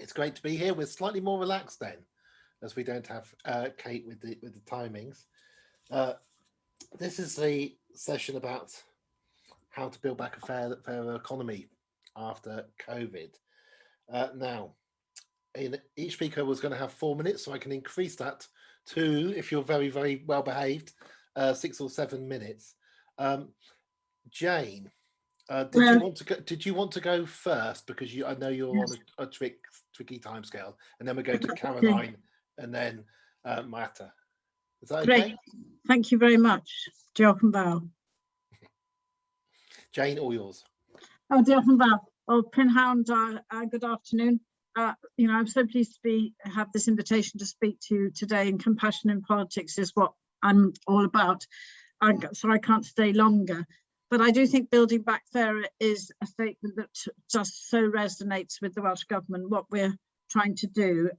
It's great to be here. We're slightly more relaxed then, as we don't have Kate with the timings. This is the session about how to build back a fairer economy after COVID. Now, each speaker was going to have 4 minutes, so I can increase that to, if you're very, very well behaved, 6 or 7 minutes. Jane, did you want to go first, because I know you're on a tricky timescale, and then we go to Caroline and then Miatta. Is that okay? Great. Thank you very much. Diolch yn fawr. Jane, all yours. Oh, diolch yn fawr. Well, Prynhawn, good afternoon. I'm so pleased to have this invitation to speak to you today, and compassion in politics is what I'm all about. So I can't stay longer. But I do think building back fairer is a statement that just so resonates with the Welsh Government, what we're trying to do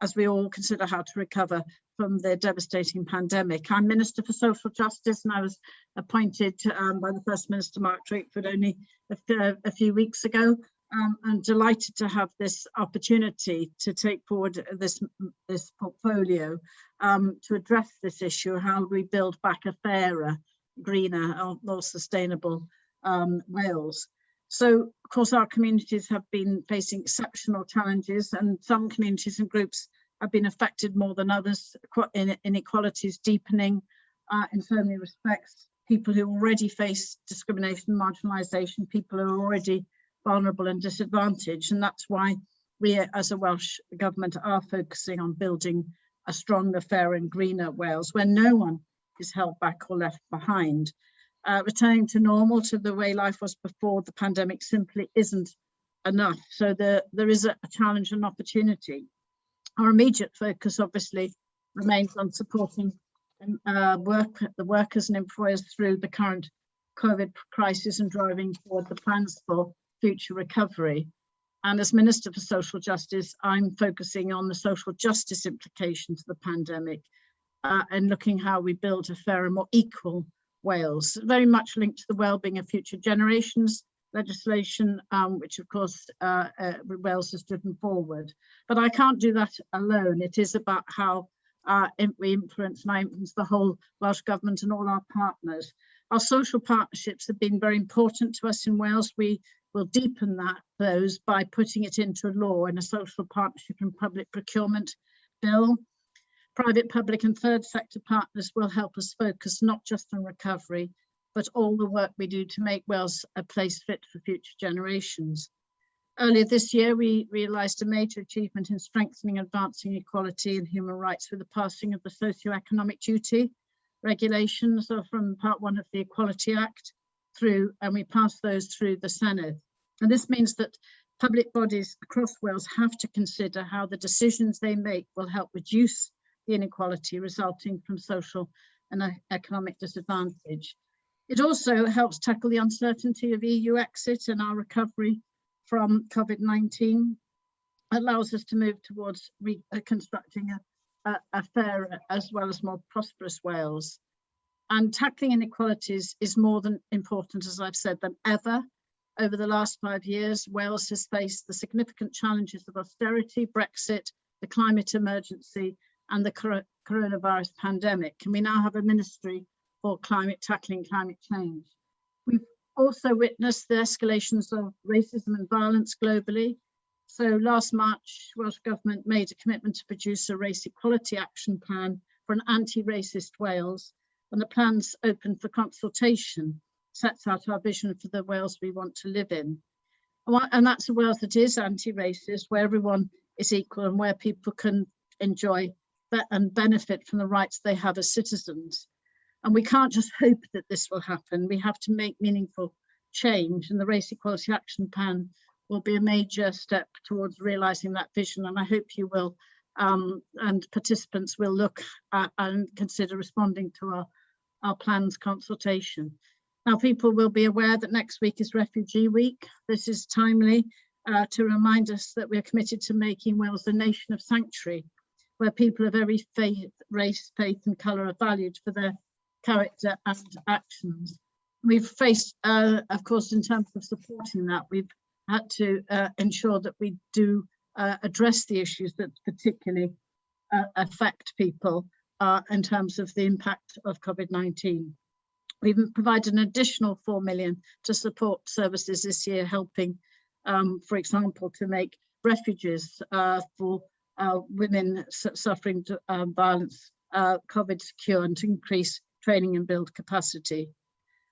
as we all consider how to recover from the devastating pandemic. I'm Minister for Social Justice, and I was appointed by the First Minister, Mark Drakeford, only a few weeks ago. I'm delighted to have this opportunity to take forward this portfolio to address this issue, how we build back a fairer, greener, more sustainable Wales. So, of course, our communities have been facing exceptional challenges, and some communities and groups have been affected more than others, inequalities deepening in so many respects. People who already face discrimination, marginalisation, people who are already vulnerable and disadvantaged, and that's why we as a Welsh Government are focusing on building a stronger, fairer and greener Wales, where no one is held back or left behind. Returning to normal, to the way life was before the pandemic, simply isn't enough. So there is a challenge and opportunity. Our immediate focus obviously remains on supporting the workers and employers through the current COVID crisis and driving forward the plans for future recovery. And as Minister for Social Justice, I'm focusing on the social justice implications of the pandemic and looking how we build a fairer, more equal Wales, very much linked to the wellbeing of future generations legislation, which of course Wales has driven forward. But I can't do that alone. It is about how we influence, and I influence the whole Welsh Government and all our partners. Our social partnerships have been very important to us in Wales. We will deepen those by putting it into law in a social partnership and public procurement bill. Private, public and third sector partners will help us focus not just on recovery, but all the work we do to make Wales a place fit for future generations. Earlier this year, we realised a major achievement in strengthening and advancing equality and human rights with the passing of the socio-economic duty regulations from Part 1 of the Equality Act and we passed those through the Senedd. And this means that public bodies across Wales have to consider how the decisions they make will help reduce the inequality resulting from social and economic disadvantage. It also helps tackle the uncertainty of EU exit and our recovery from COVID-19. Allows us to move towards reconstructing a fairer as well as more prosperous Wales. And tackling inequalities is more than important, as I've said, than ever. Over the last 5 years, Wales has faced the significant challenges of austerity, Brexit, the climate emergency, and the coronavirus pandemic. And we now have a ministry for tackling climate change. We've also witnessed the escalations of racism and violence globally. So last March, Welsh Government made a commitment to produce a race equality action plan for an anti-racist Wales, and the plan's open for consultation, sets out our vision for the Wales we want to live in. And that's a Wales that is anti-racist, where everyone is equal and where people can enjoy and benefit from the rights they have as citizens. And we can't just hope that this will happen. We have to make meaningful change, and the Race Equality Action Plan will be a major step towards realising that vision. And I hope you will, and participants will look at and consider responding to our plans consultation. Now, people will be aware that next week is Refugee Week. This is timely to remind us that we're committed to making Wales a nation of sanctuary, where people of every faith, race, faith and colour are valued for their character and actions. We've faced, of course, in terms of supporting that, we've had to ensure that we do address the issues that particularly affect people in terms of the impact of COVID-19. We've provided an additional 4 million to support services this year, helping, for example, to make refuges for women suffering violence COVID secure, and to increase training and build capacity.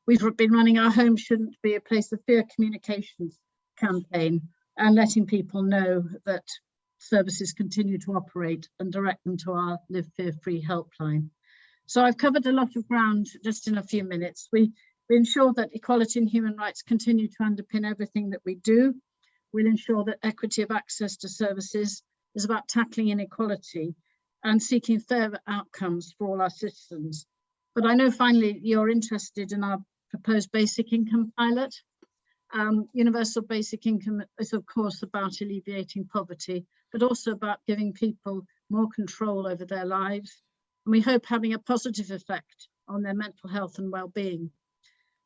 We've been running our Home Shouldn't Be a Place of Fear communications campaign, and letting people know that services continue to operate, and direct them to our Live Fear Free helpline. So I've covered a lot of ground just in a few minutes. We ensure that equality and human rights continue to underpin everything that we do. We'll ensure that equity of access to services is about tackling inequality and seeking fair outcomes for all our citizens. But I know finally you're interested in our proposed basic income pilot. Universal basic income is of course about alleviating poverty, but also about giving people more control over their lives, and we hope having a positive effect on their mental health and well-being.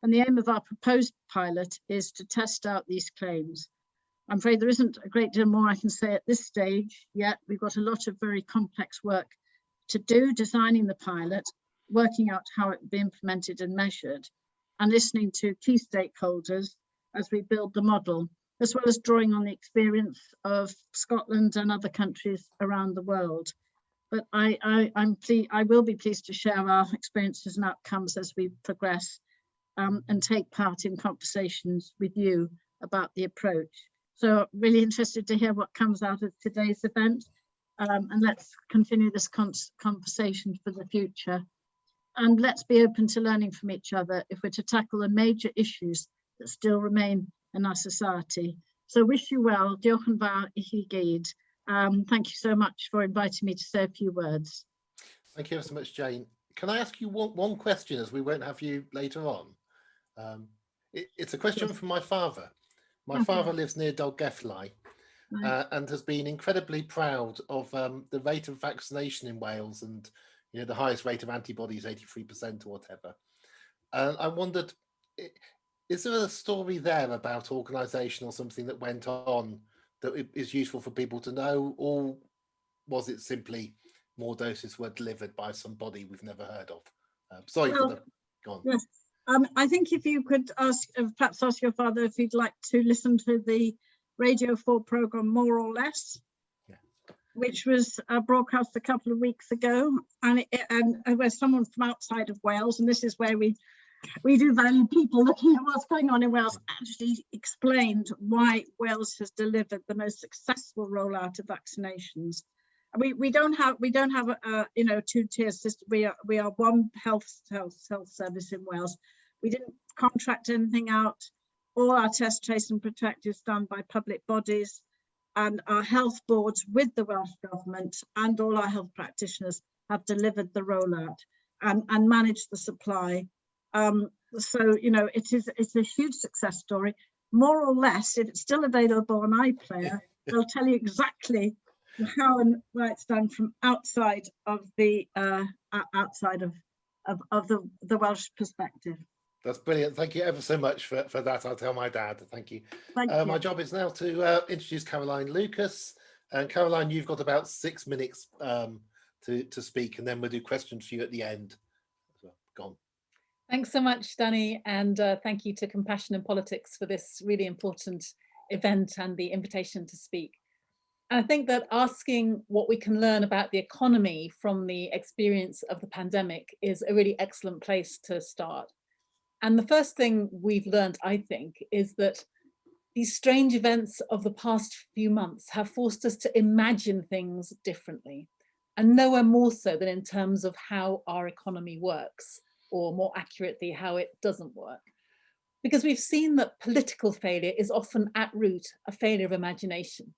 And the aim of our proposed pilot is to test out these claims. I'm afraid there isn't a great deal more I can say at this stage yet. We've got a lot of very complex work to do, designing the pilot, working out how it will be implemented and measured, and listening to key stakeholders as we build the model, as well as drawing on the experience of Scotland and other countries around the world. But I will be pleased to share our experiences and outcomes as we progress, and take part in conversations with you about the approach. So really interested to hear what comes out of today's event, and let's continue this conversation for the future. And let's be open to learning from each other if we're to tackle the major issues that still remain in our society. So wish you well. Diolch yn fawr I chi gyd. Thank you so much for inviting me to say a few words. Thank you so much, Jane. Can I ask you one question, as we won't have you later on? It's a question from my father. My father lives near Dolgellau, and has been incredibly proud of the rate of vaccination in Wales, and the highest rate of antibodies, 83% or whatever. And I wondered, is there a story there about organisation or something that went on that is useful for people to know, or was it simply more doses were delivered by somebody we've never heard of? Sorry for the... Go on. Yes. I think if you could perhaps ask your father if he'd like to listen to the Radio 4 programme More or Less, which was broadcast a couple of weeks ago, and where someone from outside of Wales, and this is where we do value people looking at what's going on in Wales, actually explained why Wales has delivered the most successful rollout of vaccinations. We don't have two-tier system. We are one health service in Wales. We didn't contract anything out. All our test, trace and protect is done by public bodies, and our health boards with the Welsh Government and all our health practitioners have delivered the rollout and managed the supply. So it's a huge success story. More or Less, if it's still available on iPlayer, they'll tell you exactly how and why it's done from outside of the Welsh perspective. That's brilliant. Thank you ever so much for that. I'll tell my dad. Thank you. Thank you. My job is now to introduce Caroline Lucas. And Caroline, you've got about 6 minutes to speak, and then we'll do questions for you at the end. So, go on. Thanks so much, Danny, and thank you to Compassion in Politics for this really important event and the invitation to speak. And I think that asking what we can learn about the economy from the experience of the pandemic is a really excellent place to start. And the first thing we've learned, I think, is that these strange events of the past few months have forced us to imagine things differently, and nowhere more so than in terms of how our economy works, or more accurately, how it doesn't work. Because we've seen that political failure is often at root a failure of imagination.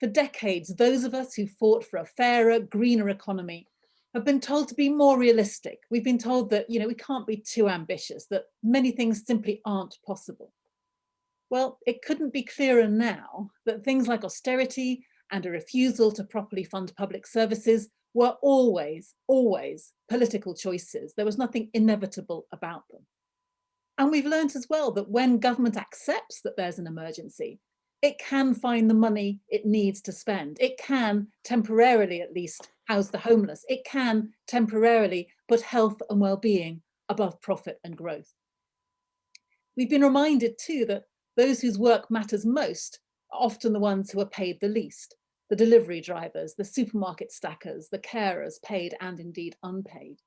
For decades, those of us who fought for a fairer, greener economy have been told to be more realistic. We've been told that, we can't be too ambitious, that many things simply aren't possible. Well, it couldn't be clearer now that things like austerity and a refusal to properly fund public services were always political choices. There was nothing inevitable about them. And we've learned as well that when government accepts that there's an emergency, it can find the money it needs to spend. It can temporarily, at least, house the homeless. It can temporarily put health and well-being above profit and growth. We've been reminded too that those whose work matters most are often the ones who are paid the least: the delivery drivers, the supermarket stackers, the carers, paid and indeed unpaid.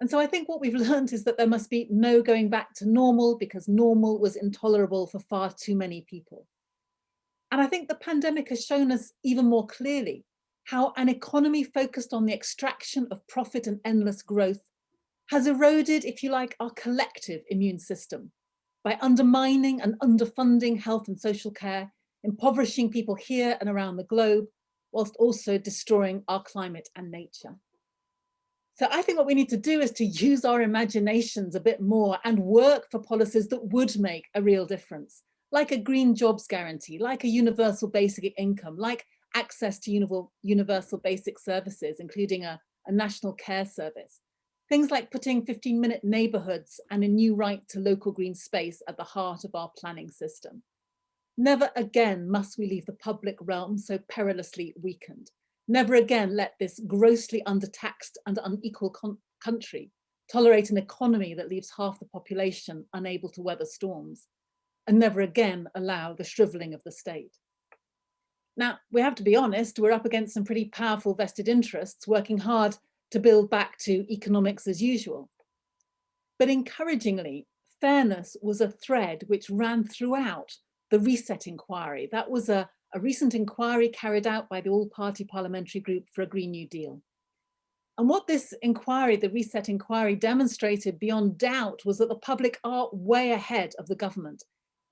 And so I think what we've learned is that there must be no going back to normal, because normal was intolerable for far too many people. And I think the pandemic has shown us even more clearly how an economy focused on the extraction of profit and endless growth has eroded, if you like, our collective immune system by undermining and underfunding health and social care, impoverishing people here and around the globe, whilst also destroying our climate and nature. So I think what we need to do is to use our imaginations a bit more and work for policies that would make a real difference, like a green jobs guarantee, like a universal basic income, like access to universal basic services, including a national care service. Things like putting 15-minute neighbourhoods and a new right to local green space at the heart of our planning system. Never again must we leave the public realm so perilously weakened. Never again let this grossly undertaxed and unequal country tolerate an economy that leaves half the population unable to weather storms. And never again allow the shrivelling of the state. Now, we have to be honest, we're up against some pretty powerful vested interests working hard to build back to economics as usual. But encouragingly, fairness was a thread which ran throughout the Reset inquiry. That was a recent inquiry carried out by the All-Party Parliamentary Group for a Green New Deal. And what this inquiry, the Reset inquiry, demonstrated beyond doubt was that the public are way ahead of the government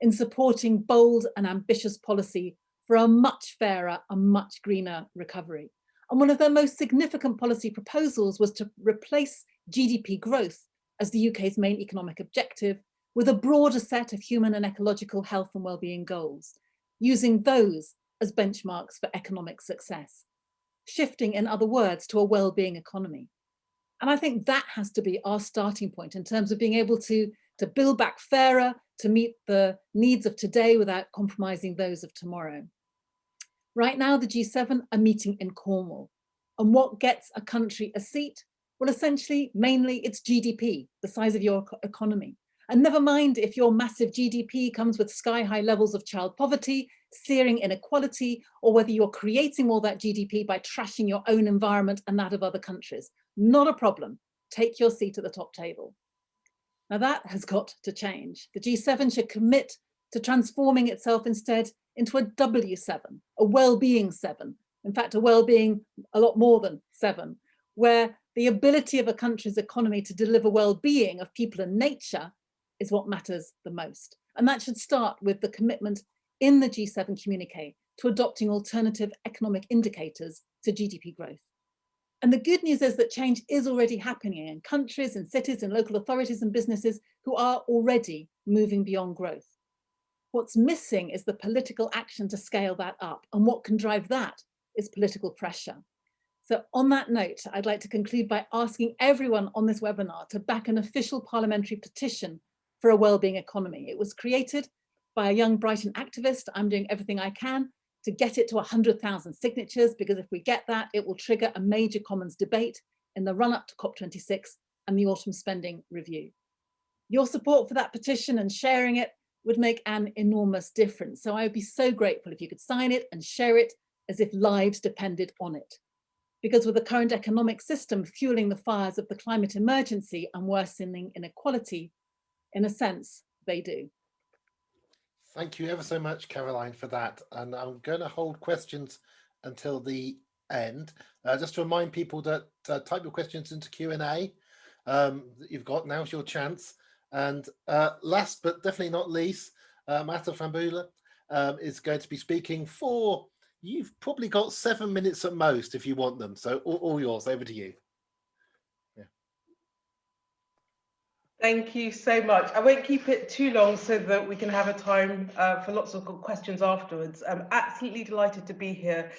in supporting bold and ambitious policy for a much fairer and much greener recovery. And one of their most significant policy proposals was to replace GDP growth as the UK's main economic objective with a broader set of human and ecological health and well-being goals, using those as benchmarks for economic success, shifting, in other words, to a well-being economy. And I think that has to be our starting point in terms of being able to build back fairer, to meet the needs of today without compromising those of tomorrow. Right now, the G7 are meeting in Cornwall. And what gets a country a seat? Well, essentially, mainly it's GDP, the size of your economy. And never mind if your massive GDP comes with sky-high levels of child poverty, searing inequality, or whether you're creating all that GDP by trashing your own environment and that of other countries. Not a problem. Take your seat at the top table. Now that has got to change. The G7 should commit to transforming itself instead into a W7, a well-being 7. In fact, a well-being a lot more than 7, where the ability of a country's economy to deliver well-being of people and nature is what matters the most. And that should start with the commitment in the G7 communique to adopting alternative economic indicators to GDP growth. And the good news is that change is already happening in countries and cities and local authorities and businesses who are already moving beyond growth. What's missing is the political action to scale that up, and what can drive that is political pressure. So on that note, I'd like to conclude by asking everyone on this webinar to back an official parliamentary petition for a wellbeing economy. It was created by a young Brighton activist. I'm doing everything I can to get it to 100,000 signatures, because if we get that, it will trigger a major Commons debate in the run-up to COP26 and the autumn spending review. Your support for that petition and sharing it would make an enormous difference. So I would be so grateful if you could sign it and share it as if lives depended on it. Because with the current economic system fueling the fires of the climate emergency and worsening inequality, in a sense, they do. Thank you ever so much, Caroline, for that. And I'm going to hold questions until the end. Just to remind people that type your questions into Q&A. That you've got, now's your chance. And last but definitely not least, Miatta Fahnbulleh is going to be speaking for, you've probably got 7 minutes at most if you want them. So all yours, over to you. Thank you so much. I won't keep it too long so that we can have a time for lots of good questions afterwards. I'm absolutely delighted to be here.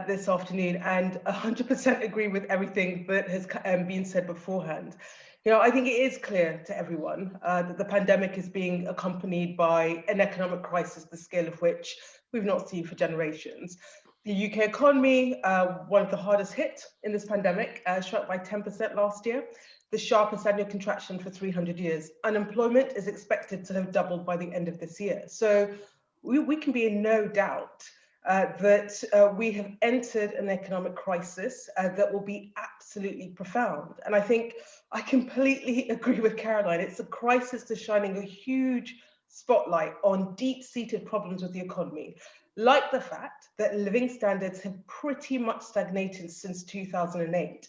this afternoon, and 100% agree with everything that has been said beforehand. You know, I think it is clear to everyone that the pandemic is being accompanied by an economic crisis, the scale of which we've not seen for generations. The UK economy, one of the hardest hit in this pandemic, shrunk by 10% last year, the sharpest annual contraction for 300 years. Unemployment is expected to have doubled by the end of this year. So we can be in no doubt that we have entered an economic crisis that will be absolutely profound. And I think I completely agree with Caroline. It's a crisis that's shining a huge spotlight on deep-seated problems with the economy, like the fact that living standards have pretty much stagnated since 2008.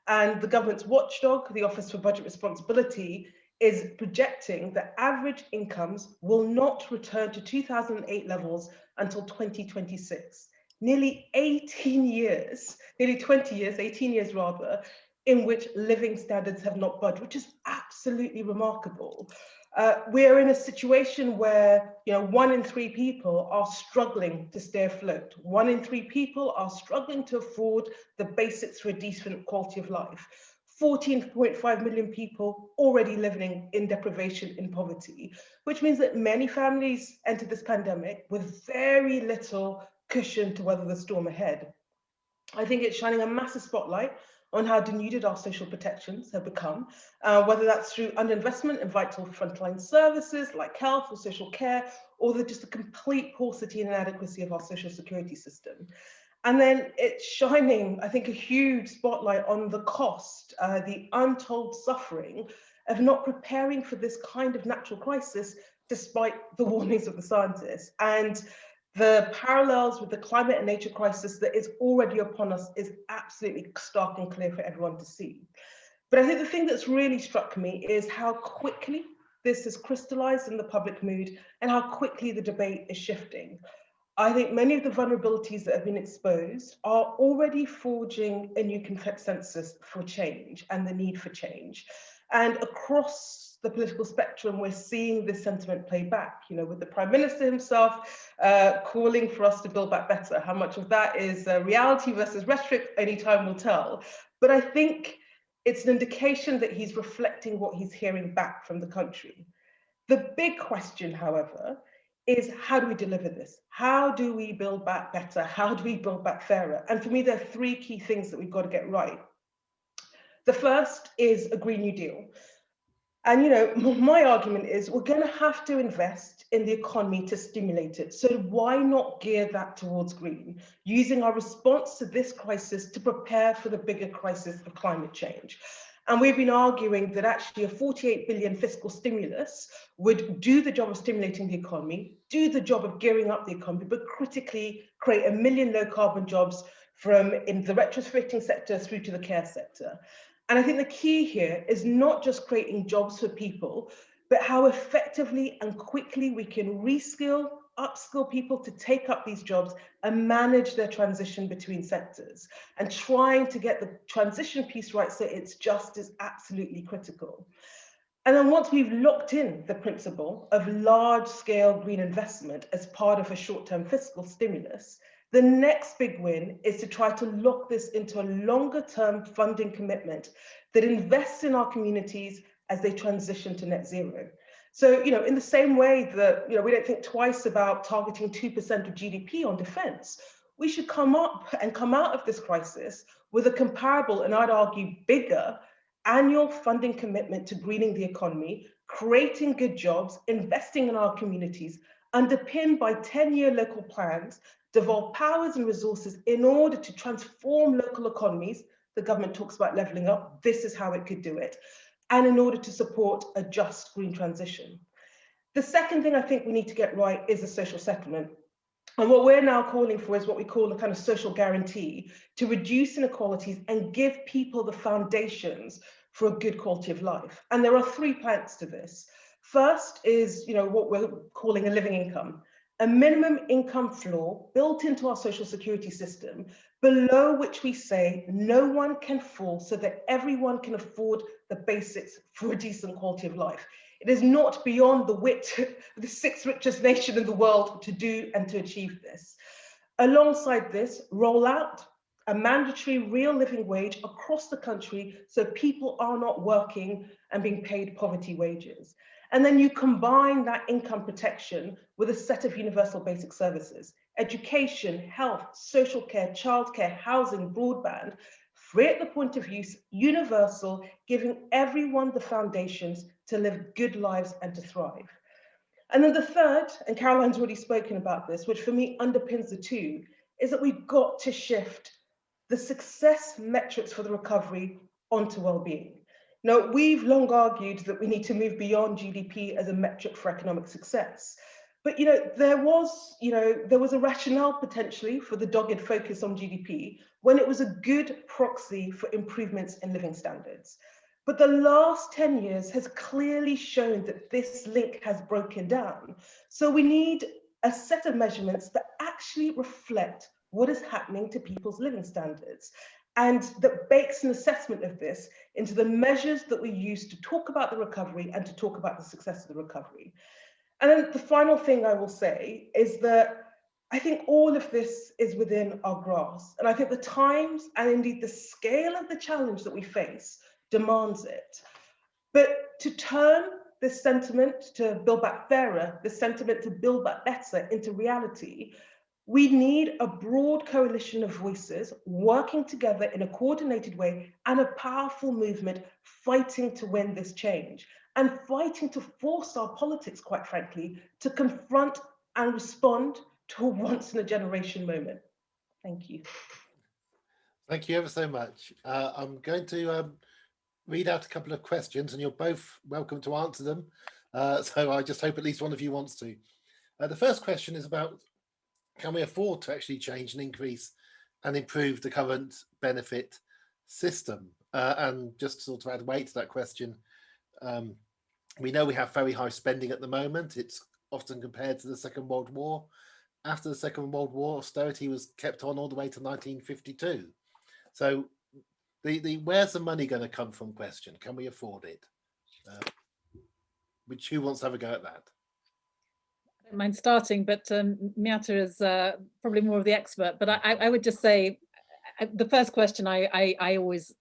And the government's watchdog, the Office for Budget Responsibility, is projecting that average incomes will not return to 2008 levels until 2026. Nearly 18 years, nearly 20 years, 18 years rather, in which living standards have not budged, which is absolutely remarkable. We're in a situation where 1 in 3 people are struggling to stay afloat. 1 in 3 people are struggling to afford the basics for a decent quality of life. 14.5 million people already living in deprivation, in poverty, which means that many families enter this pandemic with very little cushion to weather the storm ahead. I think it's shining a massive spotlight on how denuded our social protections have become, whether that's through underinvestment in vital frontline services like health or social care, or just a complete paucity and inadequacy of our social security system. And then it's shining, I think, a huge spotlight on the cost, the untold suffering of not preparing for this kind of natural crisis, despite the warnings of the scientists. And the parallels with the climate and nature crisis that is already upon us is absolutely stark and clear for everyone to see. But I think the thing that's really struck me is how quickly this has crystallized in the public mood and how quickly the debate is shifting. I think many of the vulnerabilities that have been exposed are already forging a new consensus for change and the need for change. And across the political spectrum, we're seeing this sentiment play back, with the Prime Minister himself calling for us to build back better. How much of that is reality versus rhetoric, only time will tell. But I think it's an indication that he's reflecting what he's hearing back from the country. The big question, however, is how do we deliver this? How do we build back better? How do we build back fairer? And for me, there are 3 key things that we've got to get right. The first is a Green New Deal. And my argument is we're going to have to invest in the economy to stimulate it. So why not gear that towards green, using our response to this crisis to prepare for the bigger crisis of climate change? And we've been arguing that actually a 48 billion fiscal stimulus would do the job of stimulating the economy, do the job of gearing up the economy, but critically create 1 million low carbon jobs from in the retrofitting sector through to the care sector. And I think the key here is not just creating jobs for people, but how effectively and quickly we can reskill, upskill people to take up these jobs and manage their transition between sectors. And trying to get the transition piece right so it's just is absolutely critical. And then once we've locked in the principle of large-scale green investment as part of a short-term fiscal stimulus, the next big win is to try to lock this into a longer-term funding commitment that invests in our communities as they transition to net zero. So, in the same way that, we don't think twice about targeting 2% of GDP on defense, we should come out of this crisis with a comparable, and I'd argue bigger, annual funding commitment to greening the economy, creating good jobs, investing in our communities, underpinned by 10-year local plans, devolve powers and resources in order to transform local economies. The government talks about levelling up. This is how it could do it. And in order to support a just green transition. The second thing I think we need to get right is a social settlement. And what we're now calling for is what we call a kind of social guarantee to reduce inequalities and give people the foundations for a good quality of life. And there are 3 planks to this. First is, what we're calling a living income, a minimum income floor built into our social security system, below which we say no one can fall so that everyone can afford the basics for a decent quality of life. It is not beyond the wit of the 6th richest nation in the world to do and to achieve this. Alongside this, roll out a mandatory real living wage across the country so people are not working and being paid poverty wages. And then you combine that income protection with a set of universal basic services: education, health, social care, childcare, housing, broadband, free at the point of use, universal, giving everyone the foundations to live good lives and to thrive. And then the third, and Caroline's already spoken about this, which for me underpins the two, is that we've got to shift the success metrics for the recovery onto well-being. Now, we've long argued that we need to move beyond GDP as a metric for economic success. But there was a rationale potentially for the dogged focus on GDP when it was a good proxy for improvements in living standards. But the last 10 years has clearly shown that this link has broken down. So we need a set of measurements that actually reflect what is happening to people's living standards, and that bakes an assessment of this into the measures that we use to talk about the recovery and to talk about the success of the recovery. And then the final thing I will say is that I think all of this is within our grasp. And I think the times and indeed the scale of the challenge that we face demands it. But to turn this sentiment to build back fairer, this sentiment to build back better into reality, we need a broad coalition of voices working together in a coordinated way and a powerful movement fighting to win this change and fighting to force our politics, quite frankly, to confront and respond to a once-in-a-generation moment. Thank you. Thank you ever so much. I'm going to read out a couple of questions, and you're both welcome to answer them. So I just hope at least one of you wants to. The first question is about, can we afford to actually change and increase and improve the current benefit system? And just to sort of add weight to that question, we know we have very high spending at the moment. It's often compared to the Second World War. After the Second World War, austerity was kept on all the way to 1952. So the where's the money going to come from question, can we afford it? Who wants to have a go at that? I don't mind starting, but Miatta is probably more of the expert. But I would just say, the first question I always,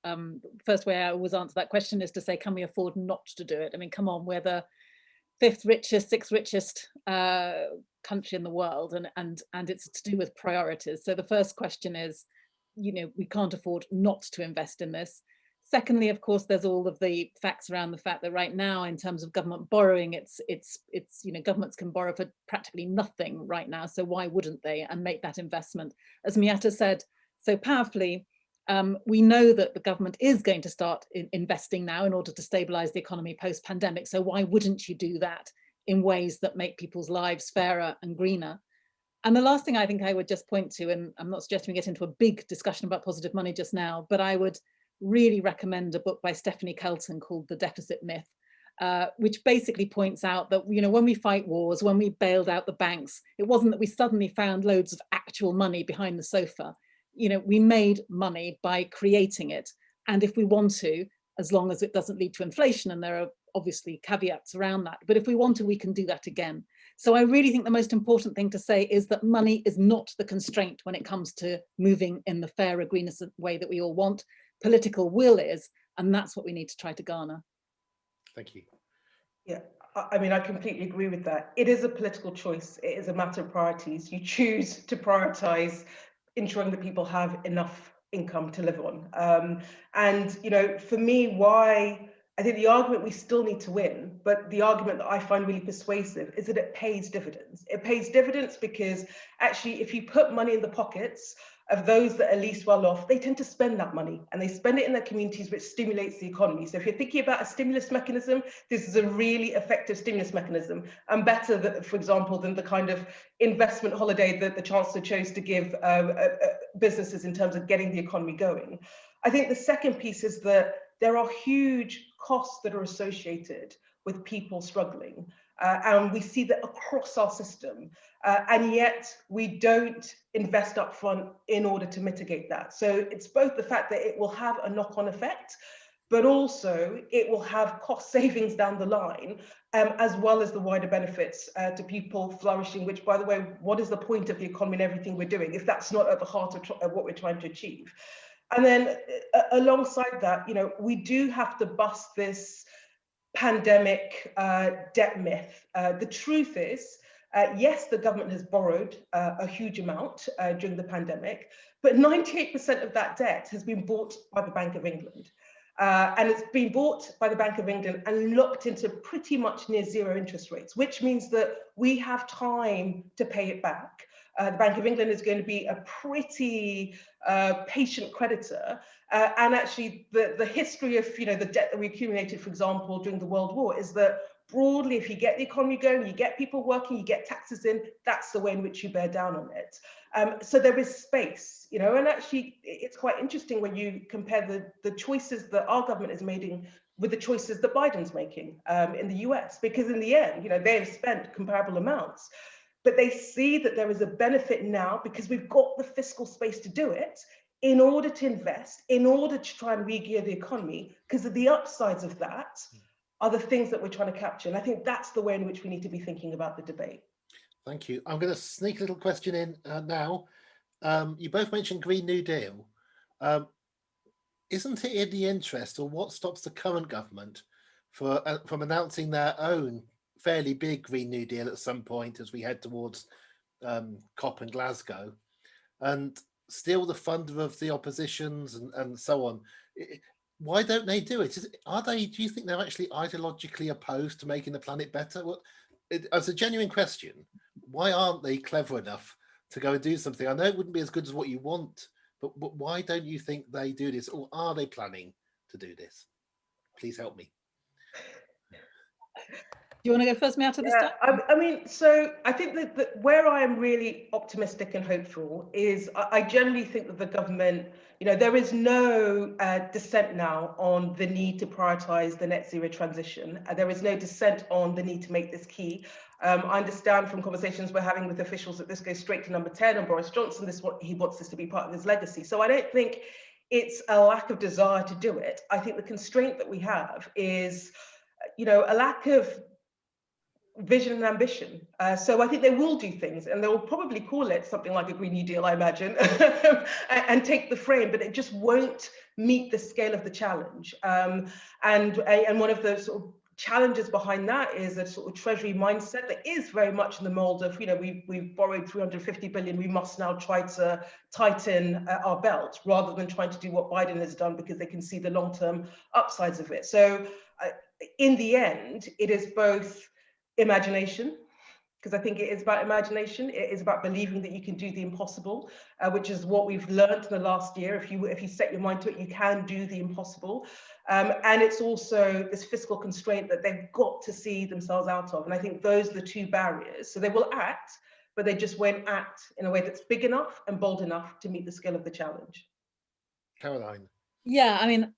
first way I always answer that question is to say, can we afford not to do it? I mean, come on, we're the fifth richest, sixth richest country in the world, and it's to do with priorities. So the first question is, we can't afford not to invest in this. Secondly, of course, there's all of the facts around the fact that right now, in terms of government borrowing, it's governments can borrow for practically nothing right now. So why wouldn't they and make that investment? As Miatta said so powerfully, we know that the government is going to start investing now in order to stabilize the economy post-pandemic. So why wouldn't you do that in ways that make people's lives fairer and greener? And the last thing I think I would just point to, and I'm not suggesting we get into a big discussion about positive money just now, but I would really recommend a book by Stephanie Kelton called The Deficit Myth, which basically points out that, when we fight wars, when we bailed out the banks, it wasn't that we suddenly found loads of actual money behind the sofa. We made money by creating it. And if we want to, as long as it doesn't lead to inflation, and there are obviously caveats around that, but if we want to, we can do that again. So I really think the most important thing to say is that money is not the constraint when it comes to moving in the fairer, greener way that we all want. Political will is, and that's what we need to try to garner. Thank you. Yeah, I mean, I completely agree with that. It is a political choice. It is a matter of priorities. You choose to prioritize ensuring that people have enough income to live on. And for me, why I think the argument we still need to win, but the argument that I find really persuasive is that it pays dividends. It pays dividends because actually, if you put money in the pockets of those that are least well off, they tend to spend that money and they spend it in their communities, which stimulates the economy. So if you're thinking about a stimulus mechanism, this is a really effective stimulus mechanism, and better, for example, than the kind of investment holiday that the Chancellor chose to give businesses in terms of getting the economy going. I think the second piece is that there are huge costs that are associated with people struggling. And we see that across our system. And yet we don't invest upfront in order to mitigate that. So it's both the fact that it will have a knock-on effect, but also it will have cost savings down the line, as well as the wider benefits to people flourishing, which, by the way, what is the point of the economy and everything we're doing if that's not at the heart of what we're trying to achieve? And then alongside that, you know, we do have to bust this pandemic debt myth. The truth is, yes, the government has borrowed a huge amount during the pandemic, but 98% of that debt has been bought by the Bank of England. And it's been bought by the Bank of England and locked into pretty much near zero interest rates, which means that we have time to pay it back. The Bank of England is going to be a pretty patient creditor. And actually, the history of, you know, the debt that we accumulated, for example, during the World War, is that broadly, if you get the economy going, you get people working, you get taxes in, that's the way in which you bear down on it. So there is space, you know, and actually it's quite interesting when you compare the choices that our government is making with the choices that Biden's making in the US, because in the end, you know, they have spent comparable amounts, but they see that there is a benefit now because we've got the fiscal space to do it in order to invest, in order to try and re-gear the economy, because of the upsides of that are the things that we're trying to capture. And I think that's the way in which we need to be thinking about the debate. Thank you. I'm going to sneak a little question in now. You both mentioned Green New Deal. Isn't it in the interest, or what stops the current government from announcing their own fairly big Green New Deal at some point as we head towards COP in Glasgow, and still the funder of the oppositions and so on? Why don't they do it? Do you think they're actually ideologically opposed to making the planet better? As a genuine question, why aren't they clever enough to go and do something? I know it wouldn't be as good as what you want, but why don't you think they do this, or are they planning to do this? Please help me. Do you want to go first, Miatta, this time? I mean, so I think that where I am really optimistic and hopeful is I generally think that the government, you know, there is no dissent now on the need to prioritize the net zero transition. There is no dissent on the need to make this key. I understand from conversations we're having with officials that this goes straight to number 10 on Boris Johnson. He wants this to be part of his legacy. So I don't think it's a lack of desire to do it. I think the constraint that we have is, you know, a lack of vision and ambition. So I think they will do things, and they will probably call it something like a Green New Deal, I imagine, and take the frame, but it just won't meet the scale of the challenge. And one of the sort of challenges behind that is a sort of treasury mindset that is very much in the mold of, you know, we've borrowed 350 billion, we must now try to tighten our belt, rather than trying to do what Biden has done because they can see the long-term upsides of it. So in the end, it is both imagination, because I think it is about imagination. It is about believing that you can do the impossible, which is what we've learned in the last year. If you set your mind to it, you can do the impossible. And it's also this fiscal constraint that they've got to see themselves out of. And I think those are the two barriers. So they will act, but they just won't act in a way that's big enough and bold enough to meet the scale of the challenge. Caroline. Yeah, I mean,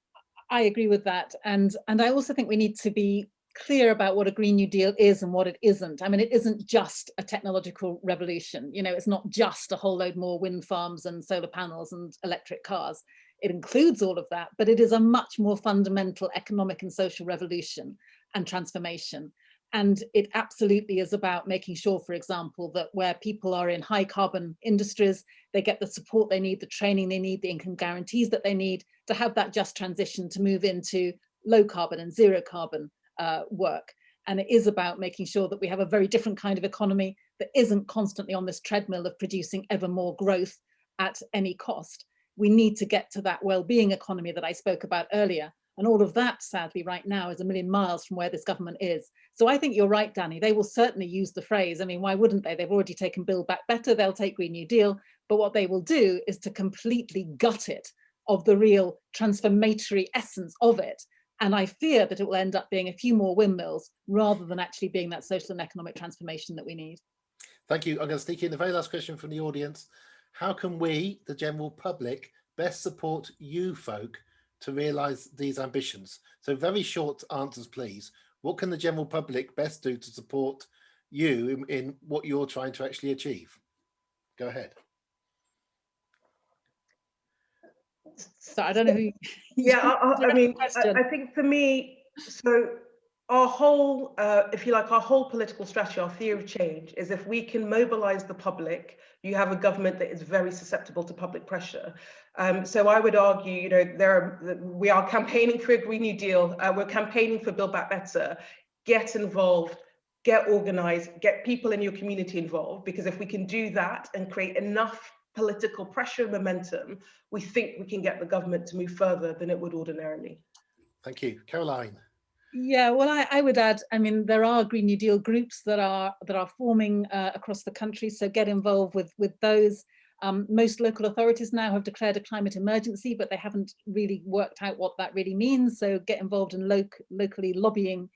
I agree with that. And I also think we need to be clear about what a Green New Deal is and what it isn't. I mean, it isn't just a technological revolution. You know, it's not just a whole load more wind farms and solar panels and electric cars. It includes all of that, but it is a much more fundamental economic and social revolution and transformation. And it absolutely is about making sure, for example, that where people are in high carbon industries, they get the support they need, the training they need, the income guarantees that they need to have that just transition to move into low carbon and zero carbon work. And it is about making sure that we have a very different kind of economy that isn't constantly on this treadmill of producing ever more growth at any cost. We need to get to that well-being economy that I spoke about earlier. And all of that, sadly, right now is a million miles from where this government is. So I think you're right, Danny. They will certainly use the phrase. I mean, why wouldn't they? They've already taken Build Back Better. They'll take Green New Deal. But what they will do is to completely gut it of the real transformatory essence of it. And I fear that it will end up being a few more windmills rather than actually being that social and economic transformation that we need. Thank you. I'm going to sneak in the very last question from the audience. How can we, the general public, best support you folk to realise these ambitions? So very short answers, please. What can the general public best do to support you in what you're trying to actually achieve? Go ahead. So I don't know who. Yeah, I mean, question. I think for me, so our whole, if you like, our whole political strategy, our theory of change is if we can mobilize the public, you have a government that is very susceptible to public pressure. So I would argue, you know, we are campaigning for a Green New Deal. We're campaigning for Build Back Better. Get involved, get organized, get people in your community involved, because if we can do that and create enough political pressure and momentum, we think we can get the government to move further than it would ordinarily. Thank you. Caroline. Yeah, well, I would add, I mean, there are Green New Deal groups that are forming across the country, so get involved with those. Most local authorities now have declared a climate emergency, but they haven't really worked out what that really means. So get involved in locally lobbying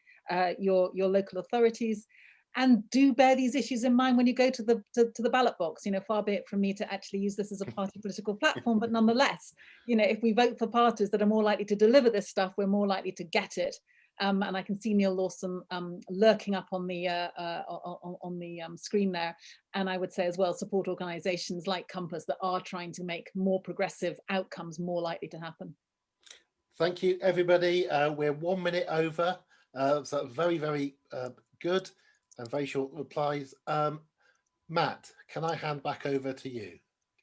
your local authorities, and do bear these issues in mind when you go to the ballot box. You know, far be it from me to actually use this as a party political platform, but nonetheless, you know, if we vote for parties that are more likely to deliver this stuff, we're more likely to get it. And I can see Neil Lawson lurking up on the screen there. And I would say as well, support organisations like Compass that are trying to make more progressive outcomes more likely to happen. Thank you, everybody. We're 1 minute over, so very, very good and very short replies. Matt, can I hand back over to you?